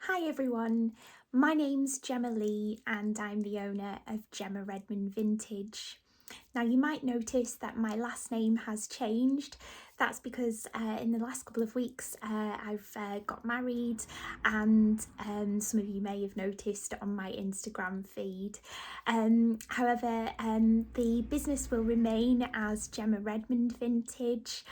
Hi everyone, my name's Gemma Lee and I'm the owner of Gemma Redmond Vintage. Now you might notice that my last name has changed. That's because in the last couple of weeks I've got married, and some of you may have noticed on my Instagram feed. However, the business will remain as Gemma Redmond Vintage,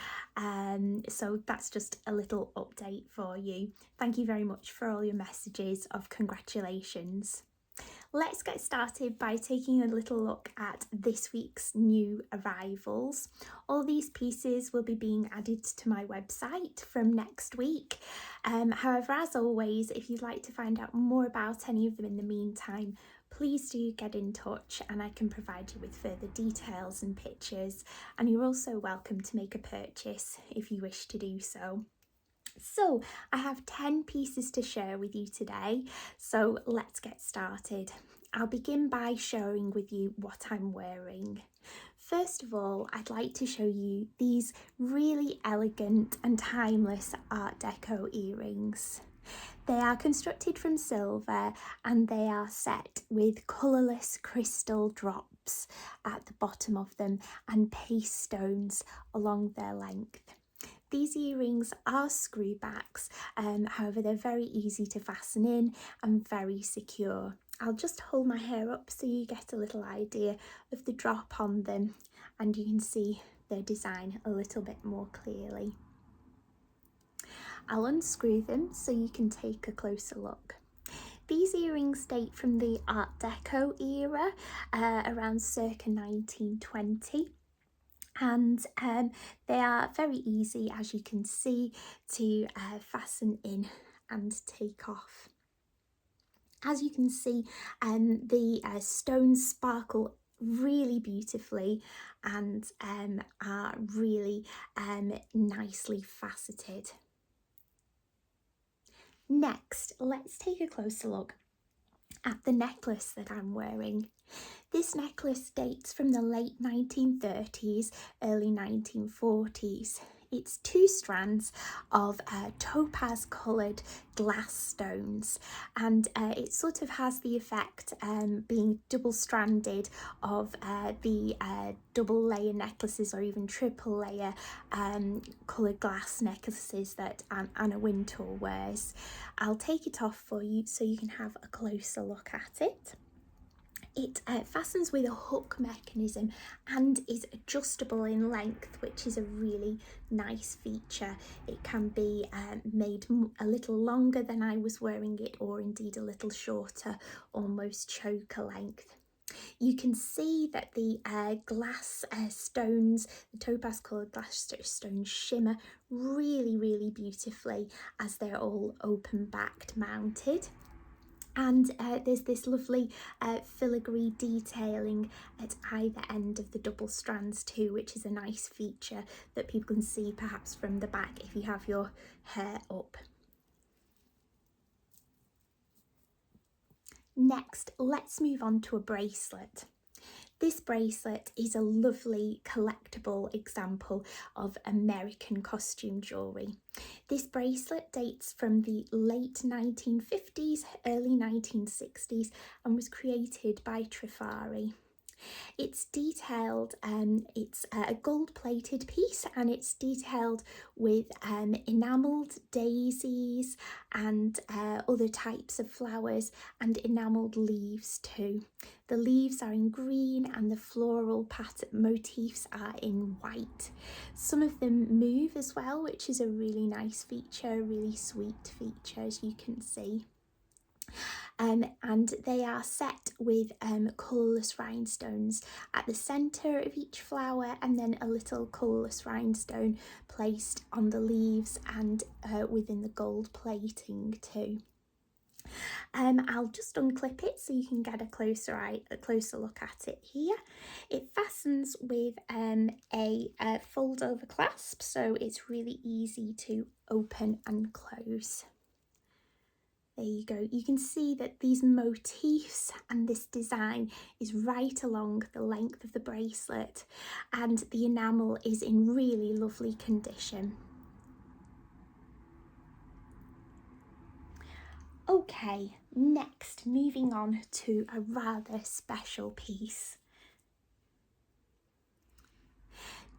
so that's just a little update for you. Thank you very much for all your messages of congratulations. Let's get started by taking a little look at this week's new arrivals. All these pieces will be being added to my website from next week. However, as always, if you'd like to find out more about any of them in the meantime, please do get in touch and I can provide you with further details and pictures. And you're also welcome to make a purchase if you wish to do so. So I have 10 pieces to share with you today, so let's get started. I'll begin by sharing with you what I'm wearing. First of all, I'd like to show you these really elegant and timeless Art Deco earrings. They are constructed from silver and they are set with colourless crystal drops at the bottom of them and paste stones along their length. These earrings are screwbacks, however they're very easy to fasten in and very secure. I'll just hold my hair up so you get a little idea of the drop on them and you can see their design a little bit more clearly. I'll unscrew them so you can take a closer look. These earrings date from the Art Deco era, around circa 1920. And they are very easy, as you can see, to fasten in and take off. As you can see, the stones sparkle really beautifully and are really nicely faceted. Next, let's take a closer look at the necklace that I'm wearing. This necklace dates from the late 1930s, early 1940s. It's two strands of topaz coloured glass stones, and it sort of has the effect being double stranded of the double layer necklaces or even triple layer coloured glass necklaces that Anna Wintour wears. I'll take it off for you so you can have a closer look at it. It fastens with a hook mechanism and is adjustable in length, which is a really nice feature. It can be made a little longer than I was wearing it, or indeed a little shorter, almost choker length. You can see that the glass stones, the topaz coloured glass stones, shimmer really beautifully as they're all open backed mounted. And there's this lovely filigree detailing at either end of the double strands too, which is a nice feature that people can see perhaps from the back if you have your hair up. Next, let's move on to a bracelet. This bracelet is a lovely collectible example of American costume jewellery. This bracelet dates from the late 1950s, early 1960s and was created by Trifari. It's detailed, it's a gold-plated piece and it's detailed with enamelled daisies and other types of flowers and enamelled leaves too. The leaves are in green and the floral pattern motifs are in white. Some of them move as well, which is a really nice feature, a really sweet feature, as you can see. And they are set with colourless rhinestones at the centre of each flower, and then a little colourless rhinestone placed on the leaves and within the gold plating too. I'll just unclip it so you can get a closer look at it here. It fastens with a fold over clasp, so it's really easy to open and close. There you go. You can see that these motifs and this design is right along the length of the bracelet, and the enamel is in really lovely condition. Okay, next, moving on to a rather special piece.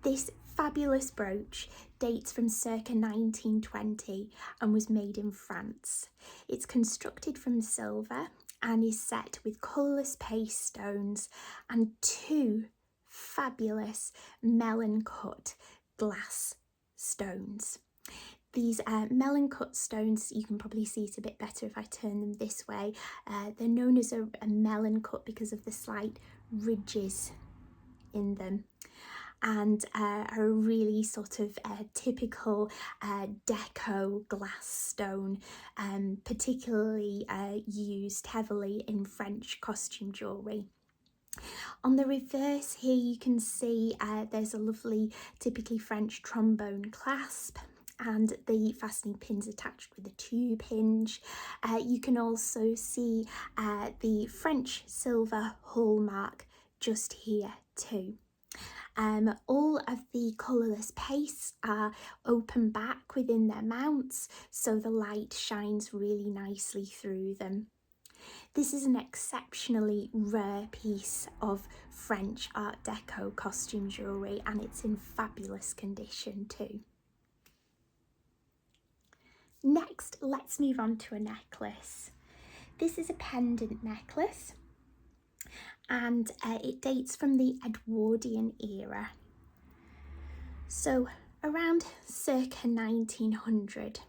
This fabulous brooch dates from circa 1920 and was made in France. It's constructed from silver and is set with colourless paste stones and 2 fabulous melon cut glass stones. These melon cut stones, you can probably see it a bit better if I turn them this way. They're known as a melon cut because of the slight ridges in them, and a really sort of typical deco glass stone, particularly used heavily in French costume jewellery. On the reverse here you can see there's a lovely typically French trombone clasp and the fastening pins attached with a tube hinge. You can also see the French silver hallmark just here too. All of the colourless pastes are open back within their mounts, so the light shines really nicely through them. This is an exceptionally rare piece of French Art Deco costume jewellery, and it's in fabulous condition too. Next, let's move on to a necklace. This is a pendant necklace, and it dates from the Edwardian era, so around circa 1900.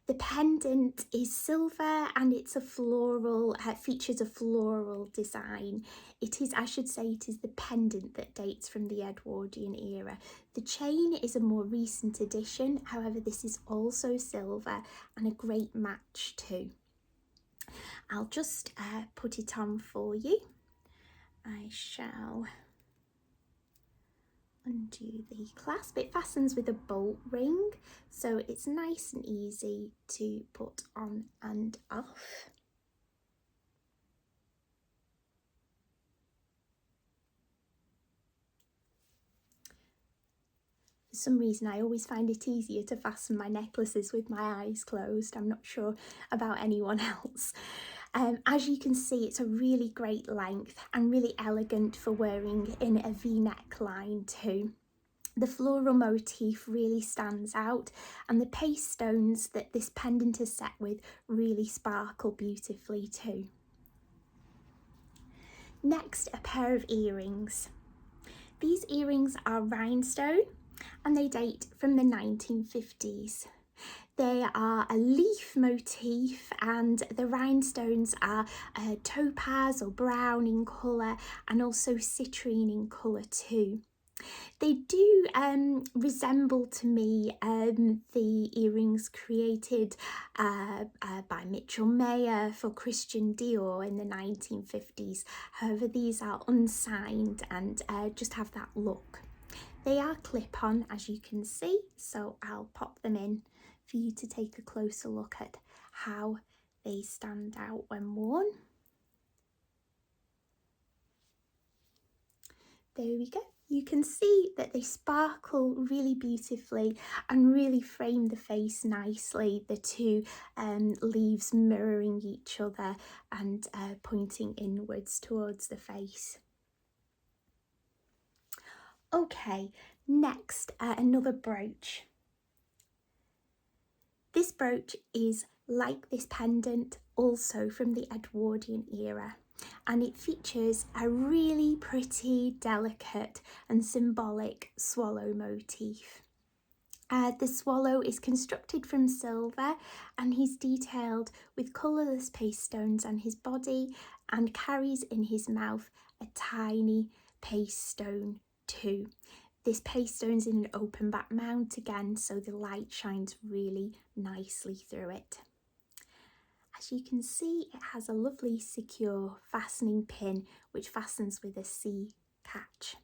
The pendant is silver and it's a floral, features a floral design. It is, I should say, it is the pendant that dates from the Edwardian era. The chain is a more recent addition, however this is also silver and a great match too. I'll just put it on for you. I shall undo the clasp. It fastens with a bolt ring, so it's nice and easy to put on and off. For some reason I always find it easier to fasten my necklaces with my eyes closed. I'm not sure about anyone else. As you can see, it's a really great length and really elegant for wearing in a V-neck line too. The floral motif really stands out, and the paste stones that this pendant is set with really sparkle beautifully too. Next, a pair of earrings. These earrings are rhinestone and they date from the 1950s. They are a leaf motif and the rhinestones are topaz or brown in colour and also citrine in colour too. They do resemble to me the earrings created by Mitchell Mayer for Christian Dior in the 1950s. However, these are unsigned and just have that look. They are clip-on, as you can see, so I'll pop them in for you to take a closer look at how they stand out when worn. There we go. You can see that they sparkle really beautifully and really frame the face nicely, the two leaves mirroring each other and pointing inwards towards the face. Okay, next, another brooch. This brooch is like this pendant, also from the Edwardian era, and it features a really pretty, delicate and symbolic swallow motif. The swallow is constructed from silver and he's detailed with colourless paste stones on his body and carries in his mouth a tiny paste stone too. This paste stone's in an open back mount again, so the light shines really nicely through it. As you can see, it has a lovely secure fastening pin which fastens with a C catch.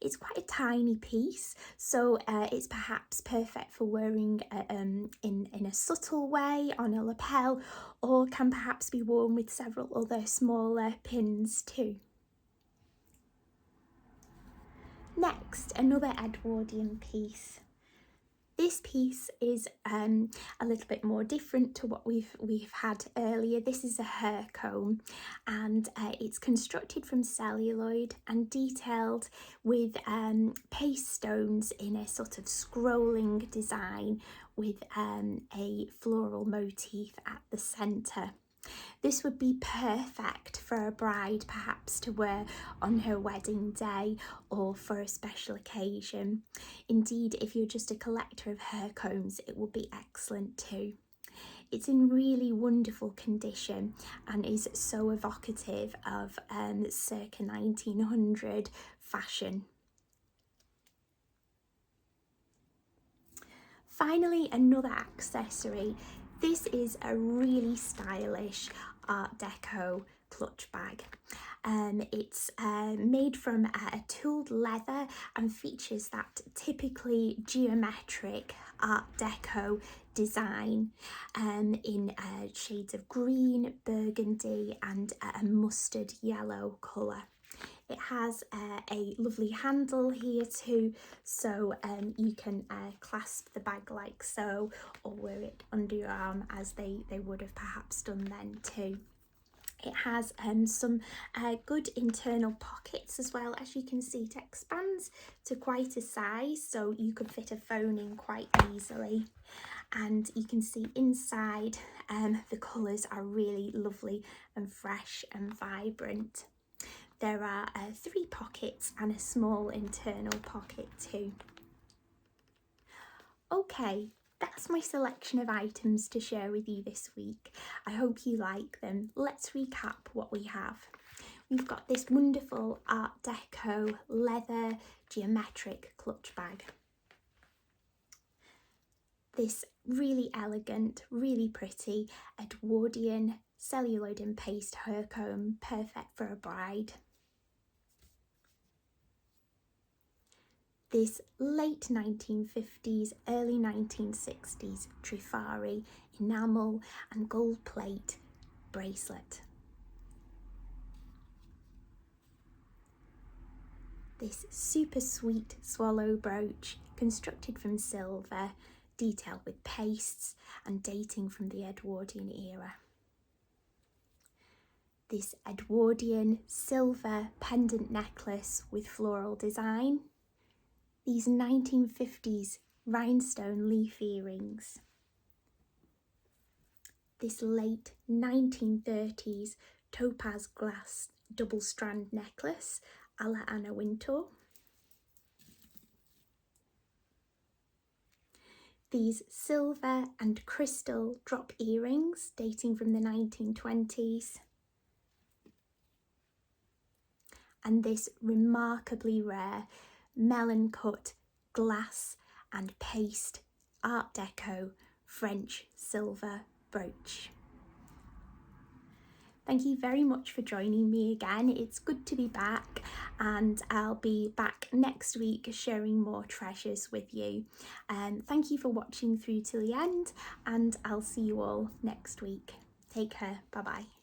It's quite a tiny piece, so it's perhaps perfect for wearing in a subtle way on a lapel, or can perhaps be worn with several other smaller pins too. Next, another Edwardian piece. This piece is a little bit more different to what we've had earlier. This is a hair comb, and it's constructed from celluloid and detailed with paste stones in a sort of scrolling design with a floral motif at the centre. This would be perfect for a bride perhaps to wear on her wedding day or for a special occasion. Indeed, if you're just a collector of hair combs, it would be excellent too. It's in really wonderful condition and is so evocative of circa 1900 fashion. Finally, another accessory. This is a really stylish Art Deco clutch bag. It's made from a tooled leather and features that typically geometric Art Deco design in shades of green, burgundy and a mustard yellow colour. It has a lovely handle here too, so you can clasp the bag like so, or wear it under your arm as they would have perhaps done then too. It has some good internal pockets as well. As you can see, it expands to quite a size, so you could fit a phone in quite easily. And you can see inside the colours are really lovely and fresh and vibrant. There are 3 pockets and a small internal pocket too. Okay, that's my selection of items to share with you this week. I hope you like them. Let's recap what we have. We've got this wonderful Art Deco leather geometric clutch bag. This really elegant, really pretty Edwardian celluloid and paste hair comb, perfect for a bride. This late 1950s, early 1960s Trifari enamel and gold plate bracelet. This super sweet swallow brooch constructed from silver, detailed with pastes and dating from the Edwardian era. This Edwardian silver pendant necklace with floral design. These 1950s rhinestone leaf earrings. This late 1930s topaz glass double strand necklace a la Anna Wintour. These silver and crystal drop earrings dating from the 1920s. And this remarkably rare melon cut glass and paste Art Deco French silver brooch. Thank you very much for joining me again. It's good to be back, and I'll be back next week sharing more treasures with you. Thank you for watching through till the end, and I'll see you all next week. Take care. Bye bye.